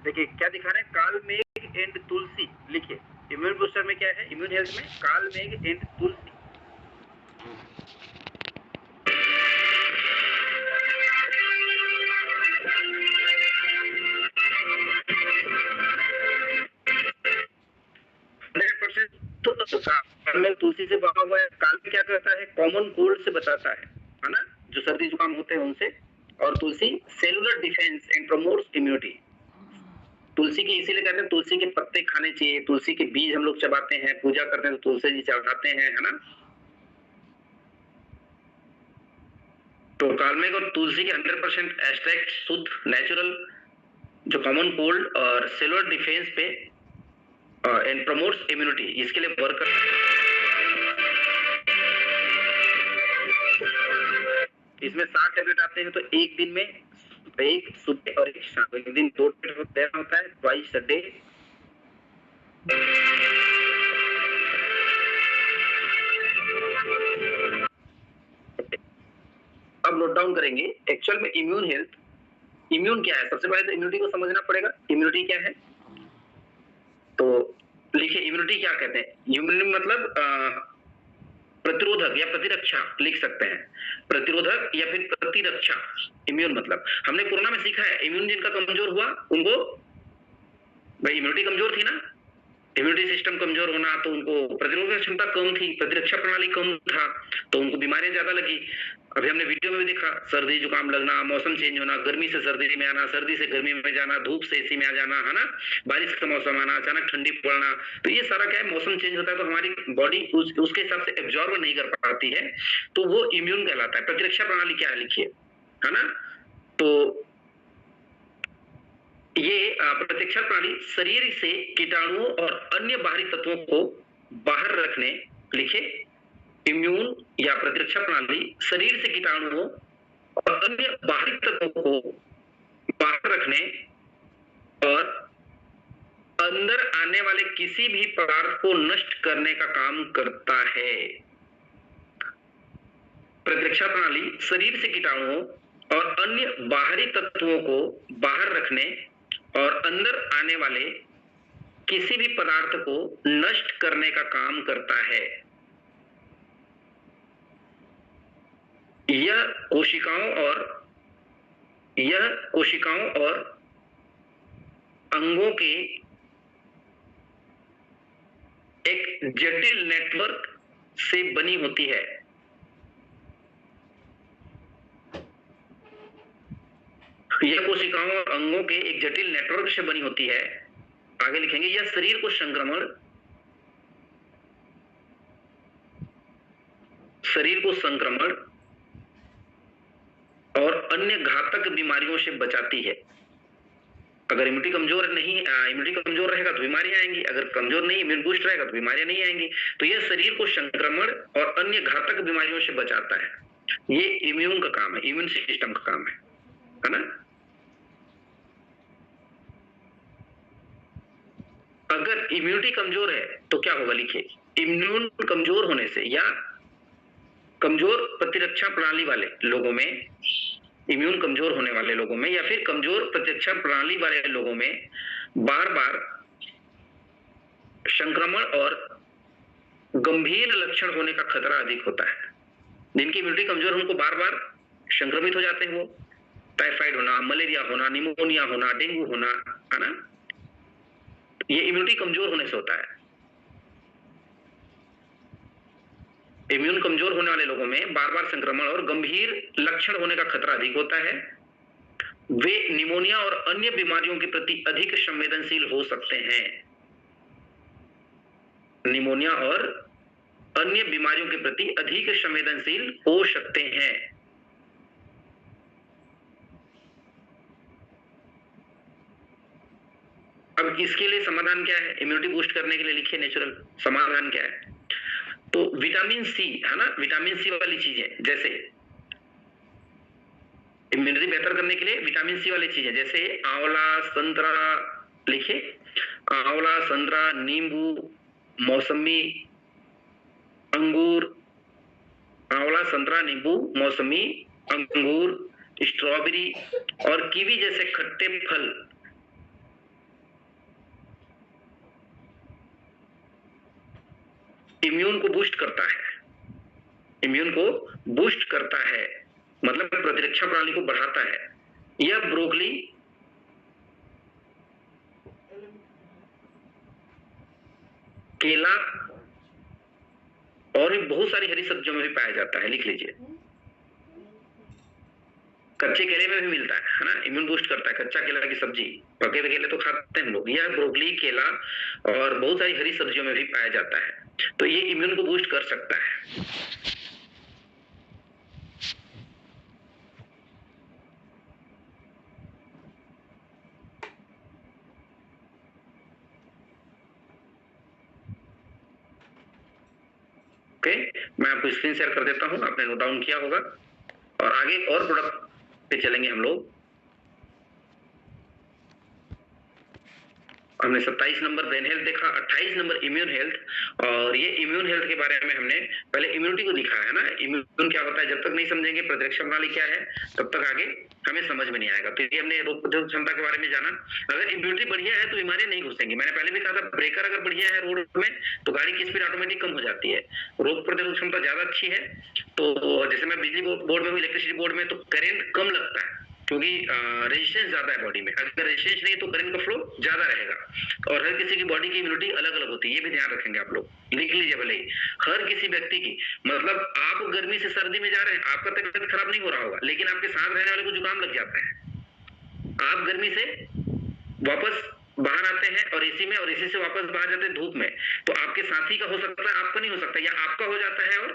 देखिए क्या दिखा रहे हैं, काल मेघ एंड तुलसी। लिखिए इम्यून बूस्टर में क्या है, इम्यून हेल्थ में काल मेघ एंड तुलसी। तो काल में तुलसी से बना हुआ है। काल में क्या करता है, कॉमन कोल्ड से बचाता है ना, जो सर्दी जुकाम होते हैं उनसे। और tulsi cellular defence and promotes immunity. Tulsi की इसीलिए कहते हैं तुलसी के पत्ते खाने चाहिए, तुलसी के बीज हम लोग चबाते हैं, पूजा करते हैं तो तुलसी जी चढ़ाते हैं, है ना। तो कालमेघ और तुलसी के 100% एक्सट्रैक्ट शुद्ध नेचुरल, जो कॉमन कोल्ड और सेलुलर डिफेंस पे एंड प्रमोट्स इम्यूनिटी, इसके लिए वर्क इसमें 7 टैबलेट आते हैं। तो एक दिन में एक सुबह और एक शाम, एक दिन 2 टैबलेट देना होता है, ट्वाइस अ डे। अब नोट डाउन करेंगे एक्चुअल में इम्यून हेल्थ, इम्यून क्या है। सबसे पहले तो इम्यूनिटी को समझना पड़ेगा, इम्यूनिटी क्या है। तो लिखिए इम्यूनिटी क्या कहते हैं। इम्यूनिटी मतलब प्रतिरोधक या प्रतिरक्षा लिख सकते हैं, प्रतिरोधक या फिर प्रतिरक्षा। इम्यून मतलब हमने कोरोना में सीखा है, इम्यून जिनका कमजोर हुआ उनको, भाई इम्यूनिटी कमजोर थी ना, इम्यूनिटी सिस्टम कमजोर होना, तो उनको प्रतिरोधक क्षमता कम थी, प्रतिरक्षा प्रणाली कम था, तो उनको बीमारियां ज्यादा लगी। अभी हमने वीडियो में भी देखा, सर्दी जुकाम लगना, मौसम चेंज होना, गर्मी से सर्दी में आना, सर्दी से गर्मी में जाना, धूप से एसी में आ जाना, है ना, बारिश का मौसम आना, अचानक ठंडी पड़ना। तो ये सारा क्या है, मौसम चेंज होता है तो हमारी बॉडी उसके हिसाब से एब्जॉर्ब नहीं कर पाती है, तो वो इम्यून कहलाता है। प्रतिरक्षा प्रणाली क्या है लिखिए, है ना। तो ये प्रतिरक्षा प्रणाली शरीर से कीटाणुओं और अन्य बाहरी तत्वों को बाहर रखने, लिखे इम्यून या प्रतिरक्षा प्रणाली शरीर से कीटाणुओं और अन्य बाहरी तत्वों को बाहर रखने और अंदर आने वाले किसी भी पदार्थ को नष्ट करने का काम करता है। प्रतिरक्षा प्रणाली शरीर से कीटाणुओं और अन्य बाहरी तत्वों को बाहर रखने और अंदर आने वाले किसी भी पदार्थ को नष्ट करने का काम करता है। यह कोशिकाओं और अंगों के एक जटिल नेटवर्क से बनी होती है। यह कोशिकाओं और अंगों के एक जटिल नेटवर्क से बनी होती है। आगे लिखेंगे, यह शरीर को संक्रमण और अन्य घातक बीमारियों से बचाती है। अगर इम्यूनिटी कमजोर रहेगा तो बीमारियां आएंगी, अगर कमजोर नहीं, इम्यून बूस्ट रहेगा तो बीमारियां नहीं आएंगी। तो यह शरीर को संक्रमण और अन्य घातक बीमारियों से बचाता है। ये इम्यून का काम है, इम्यून सिस्टम का काम है ना। अगर इम्यूनिटी कमजोर है तो क्या होगा, लिखिए इम्यून कमजोर होने से या कमजोर प्रतिरक्षा प्रणाली वाले लोगों में, इम्यून कमजोर होने वाले लोगों में या फिर कमजोर प्रतिरक्षा प्रणाली वाले लोगों में बार बार संक्रमण और गंभीर लक्षण होने का खतरा अधिक होता है। जिनकी इम्यूनिटी कमजोर है उनको बार बार संक्रमित हो जाते हैं, वो टाइफाइड होना, मलेरिया होना, निमोनिया होना, डेंगू होना, है ना, ये इम्यूनिटी कमजोर होने से होता है। इम्यून कमजोर होने वाले लोगों में बार बार संक्रमण और गंभीर लक्षण होने का खतरा अधिक होता है। वे निमोनिया और अन्य बीमारियों के प्रति अधिक संवेदनशील हो सकते हैं। निमोनिया और अन्य बीमारियों के प्रति अधिक संवेदनशील हो सकते हैं। अब इसके लिए समाधान क्या है? इम्यूनिटी बूस्ट करने के लिए लिखिए नेचुरल समाधान क्या है। तो विटामिन सी है ना, विटामिन सी वाली चीजें, जैसे इम्यूनिटी बेहतर करने के लिए विटामिन सी वाली चीजें जैसे आंवला, संतरा, लिखिए आंवला, संतरा, नींबू, मौसमी, अंगूर, आंवला, संतरा, नींबू, मौसमी, अंगूर, स्ट्रॉबेरी और कीवी जैसे खट्टे फल इम्यून को बूस्ट करता है। इम्यून को बूस्ट करता है मतलब प्रतिरक्षा प्रणाली को बढ़ाता है। यह ब्रोकली, केला और बहुत सारी हरी सब्जियों में भी पाया जाता है, लिख लीजिए। कच्चे केले में भी मिलता है ना, इम्यून बूस्ट करता है कच्चा केला की सब्जी। पके हुए केले तो खाते हैं हम लोग। यह ब्रोकली, केला और बहुत सारी हरी सब्जियों में भी पाया जाता है, तो ये इम्यून को बूस्ट कर सकता है। ओके, मैं आपको स्क्रीन शेयर कर देता हूं, आपने नोट डाउन किया होगा। और आगे और प्रोडक्ट पे चलेंगे हम लोग। हमने 27 नंबर ब्रेन हेल्थ देखा, 28 नंबर इम्यून हेल्थ। और ये इम्यून हेल्थ के बारे में हमने पहले इम्यूनिटी को दिखा है ना, इम्यून क्या होता है। जब तक नहीं समझेंगे प्रतिरक्षा प्रणाली क्या है तब तक आगे हमें समझ में नहीं आएगा। तो ये हमने रोग प्रतिरोधक क्षमता के बारे में जाना। अगर इम्यूनिटी बढ़िया है तो बीमारियां नहीं घुसेंगी। मैंने पहले भी कहा था, ब्रेकर अगर बढ़िया है रोड में तो गाड़ी की स्पीड ऑटोमेटिक कम हो जाती है। रोग प्रतिरोधक क्षमता ज्यादा अच्छी है तो जैसे मैं बिजली बोर्ड में हूँ, इलेक्ट्रिसिटी बोर्ड में, तो करंट कम लगता है क्योंकि रेजिस्टेंस ज्यादा है बॉडी में। अगर रेजिस्टेंस नहीं तो करंट का फ्लो ज्यादा रहेगा। और हर किसी की बॉडी की इम्यूनिटी अलग अलग होती है, ये भी ध्यान रखेंगे आप लोग, लिख लीजिए भले ही। हर किसी व्यक्ति की, मतलब आप गर्मी से सर्दी में जा रहे हैं, आपका तबीयत खराब नहीं हो रहा होगा, लेकिन आपके साथ रहने वाले को जुकाम लग जाता है। आप गर्मी से वापस बाहर आते हैं और एसी में, और एसी से वापस बाहर जाते हैं धूप में, तो आपके साथी का हो सकता है, आपका नहीं हो सकता, या आपका हो जाता है और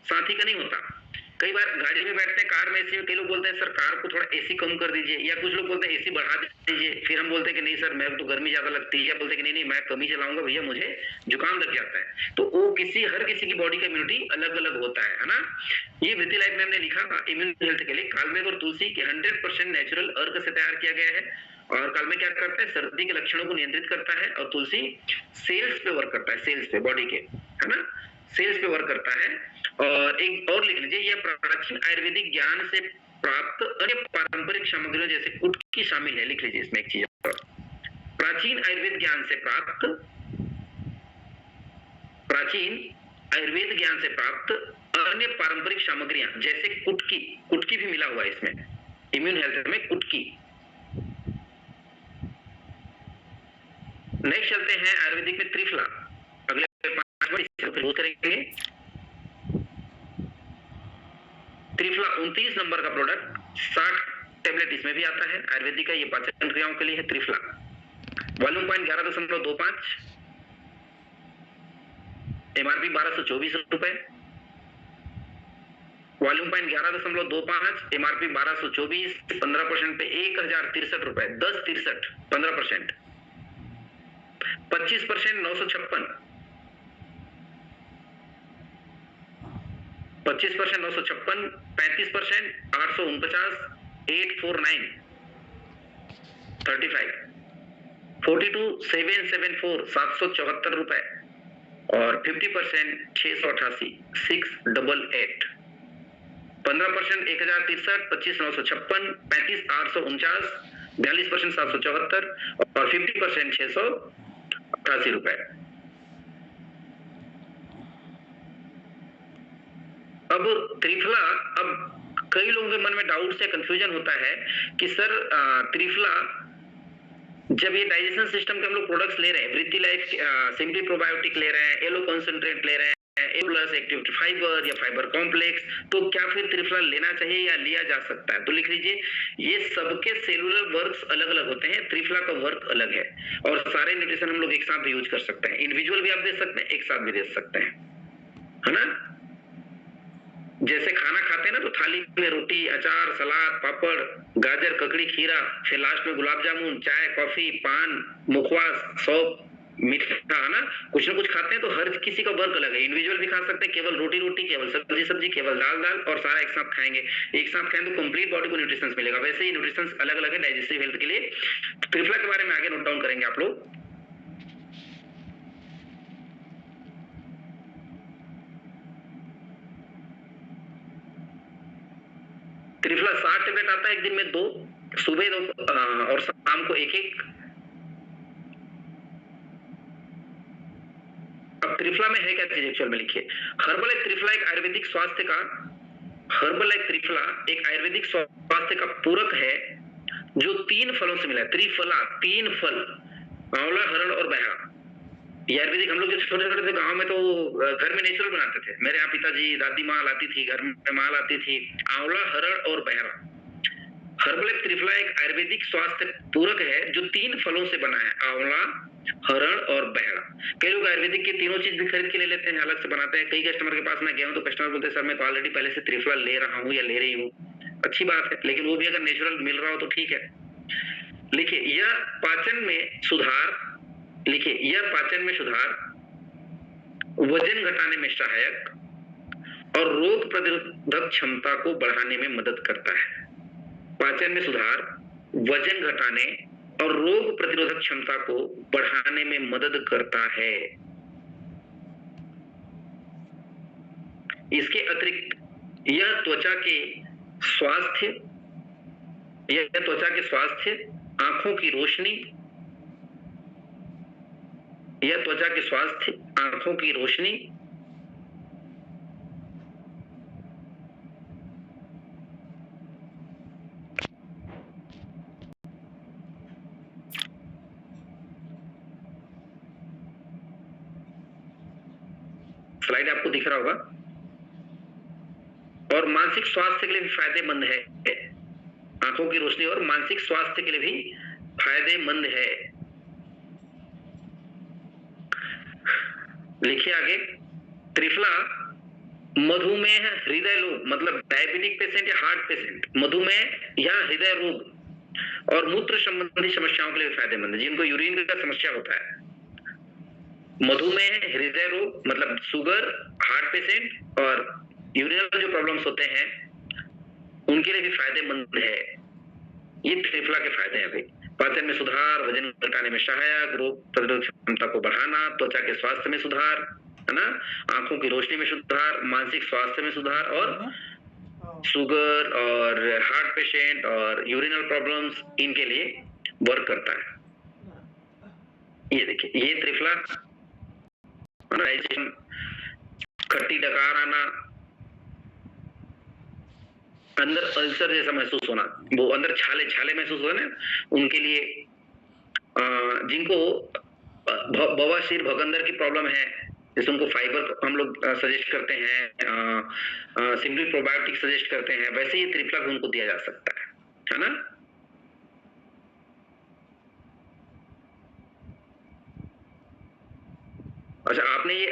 साथी का नहीं होता। कई बार गाड़ी में बैठते हैं, कार में एसी, कई लोग बोलते हैं सर कार को थोड़ा एसी कम कर दीजिए, या कुछ लोग बोलते हैं एसी बढ़ा दीजिए। फिर हम बोलते हैं कि नहीं सर मेरे को तो गर्मी ज्यादा लगती है, या बोलते हैं कि नहीं मैं कम ही चलाऊंगा भैया, मुझे जुकाम लग जाता है। तो वो हर किसी की बॉडी का इम्यूनिटी अलग अलग होता है ना। ये वृत्ति लाइफ में हमने लिखा इम्यून हेल्थ के लिए कालमेघ और तुलसी के 100% नेचुरल अर्क से तैयार किया गया है। और कालमेघ क्या करता है, सर्दी के लक्षणों को नियंत्रित करता है, और तुलसी सेल्स पे वर्क करता है, सेल्स पे, बॉडी के, है ना, सेल्स पे वर्क करता है। और एक और लिख लीजिए, यह प्राचीन आयुर्वेदिक ज्ञान से प्राप्त अन्य पारंपरिक सामग्रियों जैसे कुटकी शामिल है, लिख लीजिए इसमें एक चीज। प्राचीन आयुर्वेद ज्ञान से प्राप्त, प्राचीन आयुर्वेद ज्ञान से प्राप्त अन्य पारंपरिक सामग्रियां जैसे कुटकी, कुटकी भी मिला हुआ है इसमें, इम्यून हेल्थ में कुटकी। नेक्स्ट चलते हैं आयुर्वेदिक में त्रिफला। अगले 5 मिनट करेंगे। त्रिफला 29 नंबर का प्रोडक्ट, 60 टेबलेट इसमें भी आता है आयुर्वेदिक का, ये पाचन क्रियाओं के लिए है त्रिफला। वॉल्यूम पॉइंट 11.25, एमआरपी 1224 रुपए। वॉल्यूम पॉइंट 11.25, एमआरपी 1224, 15% पे 1063 रुपए, 1063, 15%, 25% 956, 25% 956, 35% 849, 849, 35, 42 774, 774 रुपए, और 50% 688, 688, 15% 1063, 25 956, 35 849, 42% 774 और 50% 688 रुपए। अब त्रिफला, अब कई लोगों के मन में डाउट से कंफ्यूजन होता है कि सर त्रिफला, जब ये डाइजेशन सिस्टम के हम लोग प्रोडक्ट्स ले रहे हैं, वृत्ति लाइफ, सिंपली प्रोबायोटिक ले रहे हैं, एलो कंसंट्रेट ले रहे हैं, ए प्लस एक्टिवेटेड फाइबर या फाइबर कॉम्प्लेक्स, तो क्या फिर त्रिफला लेना चाहिए या लिया जा सकता है? तो लिख लीजिए, ये सबके सेलुलर वर्क्स अलग अलग होते हैं, त्रिफला का वर्क अलग है, और सारे न्यूट्रिशन हम लोग एक साथ भी यूज कर सकते हैं। इंडिविजुअल भी आप दे सकते हैं, एक साथ भी दे सकते हैं, है ना। जैसे खाना खाते हैं ना, तो थाली में रोटी, अचार, सलाद, पापड़, गाजर, ककड़ी, खीरा, फिर लास्ट में गुलाब जामुन, चाय, कॉफी, पान, मुखवास, सौंफ, मीठा, है ना, कुछ ना कुछ खाते हैं। तो हर किसी का वर्क अलग है। इंडिविजुअल भी खा सकते हैं, केवल रोटी रोटी, केवल सब्जी सब्जी, केवल दाल दाल, और सारा एक साथ खाएंगे। एक साथ खाएं तो कंप्लीट बॉडी को न्यूट्रिशन मिलेगा। वैसे ही न्यूट्रिशन अलग अलग है डाइजेस्टिव हेल्थ के लिए। त्रिफला के बारे में आगे नोट डाउन करेंगे आप लोग। त्रिफला 60 टेबलेट आता है एक दिन में, 2 सुबह 2 और शाम को 1-1। अब त्रिफला में है क्या चीज एक्चुअल में, लिखिए, हर्बल एक त्रिफला एक आयुर्वेदिक स्वास्थ्य का, हर्बल एक त्रिफला एक आयुर्वेदिक स्वास्थ्य का पूरक है जो 3 फलों से मिला है। त्रिफला, 3 फल, आंवला, हरण और बहरा। ये आयुर्वेदिक, हम लोग जब छोटे छोटे थे गाँव में तो घर में नेचुरल बनाते थे। मेरे यहाँ पिताजी, दादी माँ लाती थी, घर में माँ लाती थी, आंवला, हरण और बहरा। हर्बल एक त्रिफला एक आयुर्वेदिक स्वास्थ्य पूरक है जो 3 फलों से बना है, आंवला, हरण और बहरा। कई लोग आयुर्वेदिक की तीनों चीज भी खरीद के ले लेते हैं, अलग से बनाते हैं। कई कस्टमर के पास मैं गया हूँ तो कस्टमर बोलते हैं सर मैं तो ऑलरेडी पहले से त्रिफला ले रहा हूँ या ले रही हूँ। अच्छी बात है, लेकिन वो भी अगर नेचुरल मिल रहा हो तो ठीक है। लिखिए, यह पाचन में सुधार, लिखिए, यह पाचन में सुधार, वजन घटाने में सहायक और रोग प्रतिरोधक क्षमता को बढ़ाने में मदद करता है। पाचन में सुधार, वजन घटाने और रोग प्रतिरोधक क्षमता को बढ़ाने में मदद करता है। इसके अतिरिक्त यह त्वचा के स्वास्थ्य, आंखों की रोशनी, यह त्वचा के स्वास्थ्य, आंखों की रोशनी, स्लाइड आपको दिख रहा होगा, और मानसिक स्वास्थ्य के लिए भी फायदेमंद है। आंखों की रोशनी और मानसिक स्वास्थ्य के लिए भी फायदेमंद है। लिखिए आगे, त्रिफला मधुमेह, हृदय रोग, मतलब डायबिटिक पेशेंट या हार्ट पेशेंट, मधुमेह या हृदय रोग और मूत्र संबंधी समस्याओं के लिए फायदेमंद है, जिनको यूरिन का समस्या होता है। मधुमेह, हृदय रोग मतलब शुगर, हार्ट पेशेंट और यूरिनल जो प्रॉब्लम्स होते हैं उनके लिए भी फायदेमंद है। ये त्रिफला के फायदे हैं भाई। पाचन में सुधार, वजन घटाने में सहायक, रोग प्रतिरोधक क्षमता को बढ़ाना, त्वचा के स्वास्थ्य में सुधार, है ना, आंखों की रोशनी में सुधार, मानसिक स्वास्थ्य में सुधार और शुगर और हार्ट पेशेंट और यूरिनल प्रॉब्लम्स, इनके लिए वर्क करता है। ये देखिए, ये त्रिफला, खट्टी डकार आना, अंदर अल्सर जैसा महसूस होना, वो अंदर छाले छाले महसूस होना, उनके लिए, जिनको बवासीर, भगंदर की प्रॉब्लम है, जैसे उनको फाइबर हम लोग सजेस्ट करते हैं, सिंपली प्रोबायोटिक सजेस्ट करते हैं, वैसे ही त्रिफला भी उनको दिया जा सकता है ना। अच्छा, आपने ये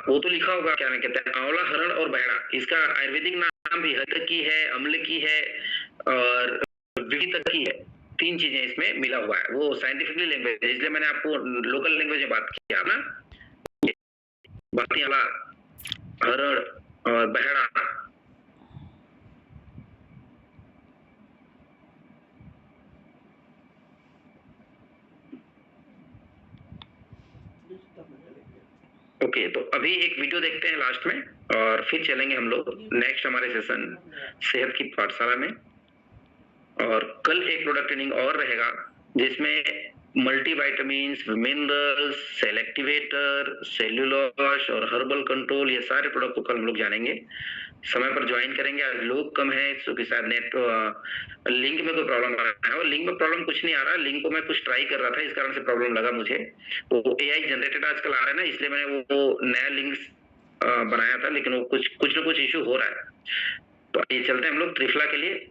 वो तो लिखा होगा, क्या कहते हैं, आंवला, हरण और बहरा, इसका आयुर्वेदिक नाम भी हत की है, अम्ल की है और विहित की है। 3 चीजें इसमें मिला हुआ है। वो साइंटिफिकली लैंग्वेज है, इसलिए मैंने आपको लोकल लैंग्वेज में बात किया ना। बाकी आंवला, हरण और बहरा, ओके। तो अभी एक वीडियो देखते हैं लास्ट में और फिर चलेंगे हम लोग नेक्स्ट हमारे सेशन सेहत की पाठशाला में। और कल एक प्रोडक्ट ट्रेनिंग और रहेगा जिसमें multivitamins, minerals, cell activator, cellulose और हर्बल कंट्रोल, ये सारे प्रोडक्ट को कल हम लोग जानेंगे। समय पर ज्वाइन करेंगे। आज लोग कम है क्योंकि शायद नेट लिंक में कोई प्रॉब्लम आ रहा है, और लिंक में प्रॉब्लम कुछ नहीं आ रहा, लिंक को मैं कुछ ट्राई कर रहा था, इस कारण से प्रॉब्लम लगा मुझे। तो एआई जनरेटेड आजकल आ रहा है ना, इसलिए मैंने वो नया लिंक बनाया था, लेकिन वो कुछ ना कुछ इशू हो रहा है। तो ये चलते हैं हम लोग त्रिफला के लिए।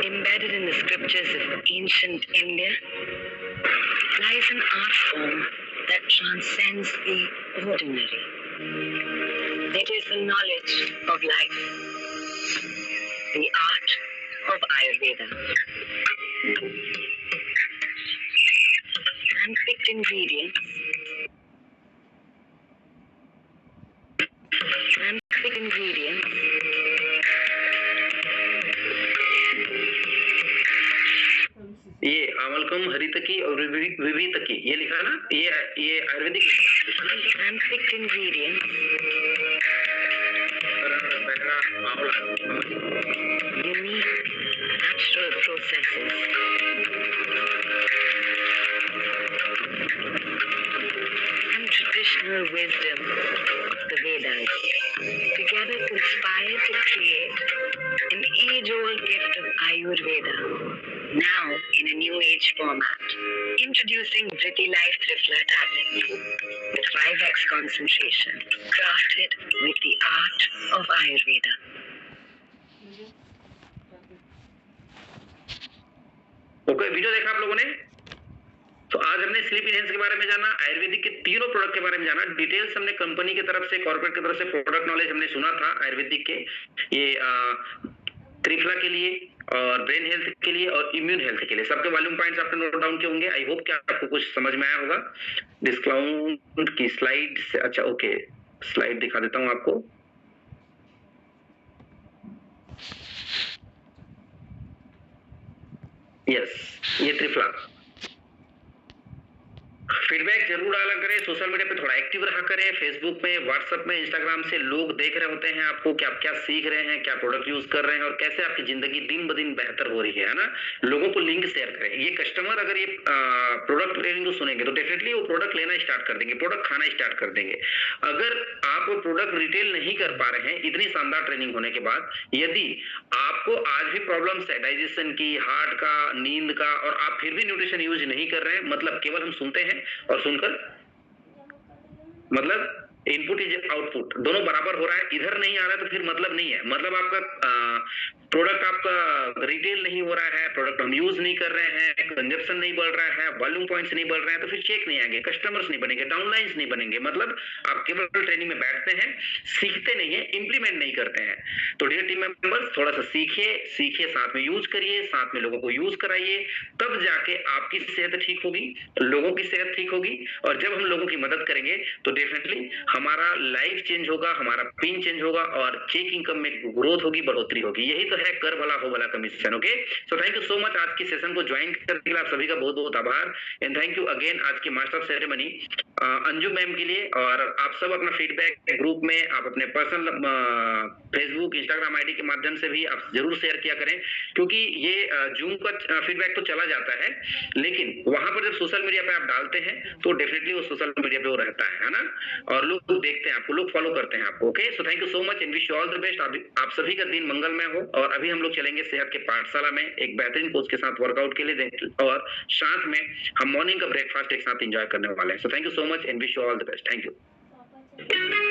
Embedded in the scriptures of ancient India lies an art form that transcends the ordinary. It is the knowledge of life, the art of Ayurveda. Handpicked ingredients. Handpicked ingredients. ये आमलकम, हरितकी और विवितकी, ये लिखा ना, ये Ayurvedic. Handpicked ingredients. Unique natural processes. And traditional wisdom of the Vedas together conspire to create an age-old gift of Ayurveda, now in a new age format. Introducing Vritti Life Trifla tablets with 5x concentration, crafted with the art of Ayurveda. Okay, video देखा आप लोगों ने? तो आज हमने sleep enhance के बारे में जाना, आयुर्वेदिक के तीनों प्रोडक्ट के बारे में जाना, डिटेल्स हमने कंपनी की तरफ से, कॉर्पोरेट की तरफ से प्रोडक्ट नॉलेज हमने सुना था आयुर्वेदिक के, ये त्रिफला के लिए और ब्रेन हेल्थ के लिए और इम्यून हेल्थ के लिए, सबके वॉल्यूम पॉइंट्स आपने नोट डाउन किए होंगे। आई होप कि आपको कुछ समझ में आया होगा। डिस्काउंट की स्लाइड से, अच्छा ओके, स्लाइड दिखा देता हूं आपको। यस, ये त्रिफला। फीडबैक जरूर डाला करें, सोशल मीडिया पे थोड़ा एक्टिव रहा करें, फेसबुक में, व्हाट्सएप में, इंस्टाग्राम से लोग देख रहे होते हैं आपको कि आप क्या सीख रहे हैं, क्या प्रोडक्ट यूज कर रहे हैं और कैसे आपकी जिंदगी दिन ब दिन बेहतर हो रही है ना। लोगों को लिंक शेयर करें। ये कस्टमर अगर ये प्रोडक्ट ट्रेनिंग को सुनेंगे तो डेफिनेटली वो प्रोडक्ट लेना स्टार्ट कर देंगे, प्रोडक्ट खाना स्टार्ट कर देंगे। अगर आप प्रोडक्ट रिटेल नहीं कर पा रहे हैं इतनी शानदार ट्रेनिंग होने के बाद, यदि आपको आज भी प्रॉब्लम्स है डाइजेशन की, हार्ट का, नींद का, और आप फिर भी न्यूट्रिशन यूज नहीं कर रहे हैं, मतलब केवल हम सुनते हैं और सुनकर, मतलब इनपुट इज आउटपुट दोनों बराबर हो रहा है, इधर नहीं आ रहा है तो फिर मतलब नहीं है, मतलब आपका प्रोडक्ट आपका रिटेल नहीं हो रहा है, प्रोडक्ट हम यूज नहीं कर रहे हैं, कंजप्शन नहीं बढ़ रहा है, वॉल्यूम पॉइंट्स नहीं बढ़ रहे हैं, तो फिर चेक नहीं आएंगे, कस्टमर्स नहीं बनेंगे, डाउनलाइंस नहीं बनेंगे। मतलब आप केवल ट्रेनिंग में बैठते हैं, सीखते नहीं है, इंप्लीमेंट नहीं करते हैं। तो डियर टीम मेंबर्स, थोड़ा सा सीखिए, साथ में यूज करिए, साथ में लोगों को यूज कराइए, तब जाके आपकी सेहत ठीक होगी, लोगों की सेहत ठीक होगी, और जब हम लोगों की मदद करेंगे तो डेफिनेटली हमारा लाइफ चेंज होगा, हमारा पिन चेंज होगा और चेक इनकम में ग्रोथ होगी, बढ़ोतरी होगी। यही तो है कर भला हो भला commission. Okay, so thank you so much आज की सेशन को ज्वाइन करने के लिए आप सभी का बहुत बहुत आभार, एंड थैंक यू अगेन आज की master of ceremony Anju ma'am के लिए। और आप सब अपना फीडबैक ग्रुप में, आप अपने पर्सनल फेसबुक, इंस्टाग्राम आईडी के माध्यम से भी आप जरूर शेयर किया करें, क्योंकि ये जूम का फीडबैक तो चला जाता है, लेकिन वहां पर जब सोशल मीडिया पे आप डालते हैं तो डेफिनेटली वो सोशल मीडिया पे वो रहता है ना, और लोग देखते हैं आपको, लोग फॉलो करते हैं आपको। Okay, so thank you so much and wish you all the best. आप सभी का दिन मंगलमय हो। और अभी हम लोग चलेंगे सेहत के पाठशाला में एक बेहतरीन कोच के साथ वर्कआउट के लिए, और साथ में हम मॉर्निंग का ब्रेकफास्ट एक साथ एंजॉय करने वाले हैं। So thank you so much and wish you all the best. Thank you.